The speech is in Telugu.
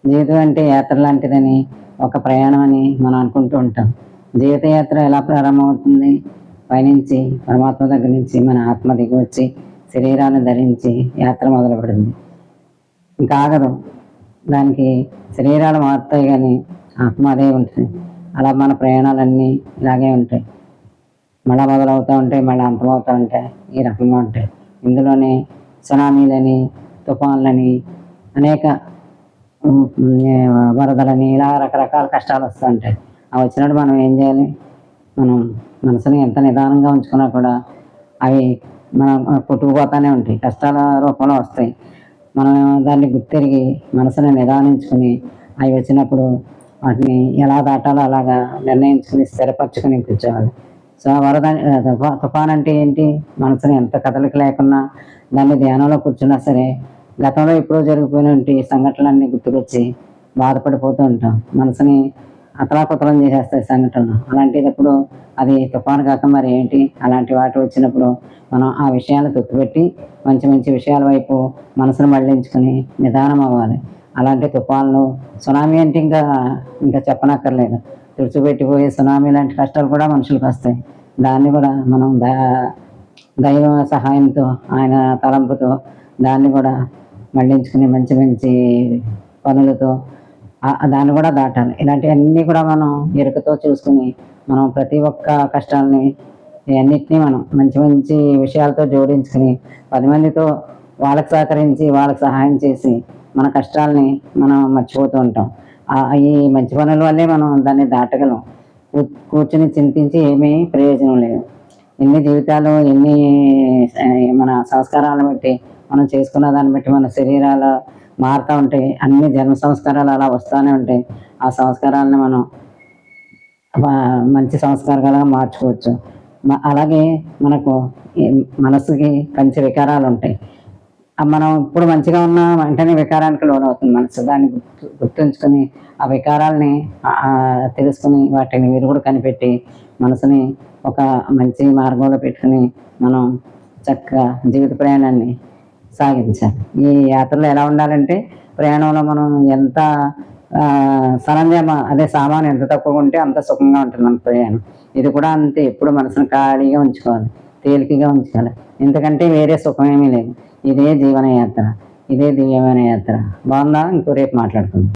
జీవితం అంటే యాత్ర లాంటిదని, ఒక ప్రయాణం అని మనం అనుకుంటూ ఉంటాం. జీవితయాత్ర ఎలా ప్రారంభమవుతుంది? పైనుంచి పరమాత్మ దగ్గర నుంచి మన ఆత్మ దిగివచ్చి శరీరాన్ని ధరించి యాత్ర మొదలుపెడుతుంది. ఇంకా ఆగదు. దానికి శరీరాలు మారుతాయి కానీ ఆత్మ అదే ఉంటుంది. అలా మన ప్రయాణాలన్నీ ఇలాగే ఉంటాయి. మళ్ళా మొదలవుతూ ఉంటాయి, మళ్ళీ అంతమవుతూ ఉంటాయి. ఈ రకంగా ఉంటాయి. ఇందులోనే సునామీలని, తుఫాన్లని, అనేక వరదలని, ఇలా రకరకాల కష్టాలు వస్తూ ఉంటాయి. అవి వచ్చినప్పుడు మనం ఏం చేయాలి? మనం మనసుని ఎంత నిదానంగా ఉంచుకున్నా కూడా అవి మనం కొట్టుకుపోతూనే ఉంటాయి, కష్టాల రూపంలో వస్తాయి. మనం దాన్ని గుర్తెరిగి మనసుని నిదానించుకుని అవి వచ్చినప్పుడు వాటిని ఎలా దాటాలో అలాగా నిర్ణయించుకుని స్థిరపరచుకుని కూర్చోవాలి. సో వరద తుఫాన్ అంటే ఏంటి? మనసుని ఎంత కదలిక లేకున్నా దాన్ని ధ్యానంలో కూర్చున్నా సరే గతంలో ఎప్పుడో జరిగిపోయినటువంటి సంఘటనలన్నీ గుర్తుకొచ్చి బాధపడిపోతూ ఉంటాం. మనసుని అతలాకుతలం చేసేస్తాయి సంఘటనలు. అలాంటిదప్పుడు అది తుఫాను కాక మరి ఏంటి? అలాంటి వాటి వచ్చినప్పుడు మనం ఆ విషయాన్ని తొక్కిపెట్టి మంచి మంచి విషయాల వైపు మనసును మళ్ళించుకుని నిదానం అవ్వాలి. అలాంటి తుఫాన్లు, సునామీ అంటే ఇంకా చెప్పనక్కర్లేదు. తుడిచిపెట్టిపోయే సునామీ లాంటి కష్టాలు కూడా మనుషులకు వస్తాయి. దాన్ని కూడా మనం దైవ సహాయంతో, ఆయన తలంపుతో దాన్ని కూడా మళ్ళించుకుని మంచి మంచి పనులతో దాన్ని కూడా దాటాలి. ఇలాంటివన్నీ కూడా మనం ఎరుకతో చూసుకుని మనం ప్రతి ఒక్క కష్టాలని అన్నిటినీ మనం మంచి మంచి విషయాలతో జోడించుకుని 10 మందితో వాళ్ళకి సహకరించి వాళ్ళకి సహాయం చేసి మన కష్టాలని మనం మర్చిపోతూ ఉంటాం. ఈ మంచి పనుల వల్లే మనం దాన్ని దాటగలం. కూర్చుని చింతించి ఏమీ ప్రయోజనం లేదు. ఎన్ని జీవితాలు, ఎన్ని మన సంస్కారాలను బట్టి మనం చేసుకున్న దాన్ని బట్టి మన శరీరాలు మారుతూ ఉంటాయి. అన్ని జన్మ సంస్కారాలు అలా వస్తూనే ఉంటాయి. ఆ సంస్కారాలను మనం మంచి సంస్కారాలుగా మార్చుకోవచ్చు. అలాగే మనకు మనసుకి మంచి వికారాలు ఉంటాయి. మనం ఇప్పుడు మంచిగా ఉన్న వెంటనే వికారానికి లోనవుతుంది మనసు. దాన్ని గుర్తుంచుకొని ఆ వికారాలని తెలుసుకుని వాటిని విరుగుడు కనిపెట్టి మనసుని ఒక మంచి మార్గంలో పెట్టుకుని మనం చక్కగా జీవిత ప్రయాణాన్ని సాగించాలి. ఈ యాత్రలో ఎలా ఉండాలంటే, ప్రయాణంలో మనం ఎంత అదే సామాను ఎంత తక్కువగా ఉంటే అంత సుఖంగా ఉంటుంది మన ప్రయాణం. ఇది కూడా అంతే. ఎప్పుడు మనసును ఖాళీగా ఉంచుకోవాలి, తేలికగా ఉంచుకోవాలి. ఎందుకంటే వేరే సుఖం ఏమీ లేదు. ఇదే జీవన యాత్ర, ఇదే దివ్యమైన యాత్ర. బాగుందా? ఇంకో రేపు మాట్లాడుకుందాం.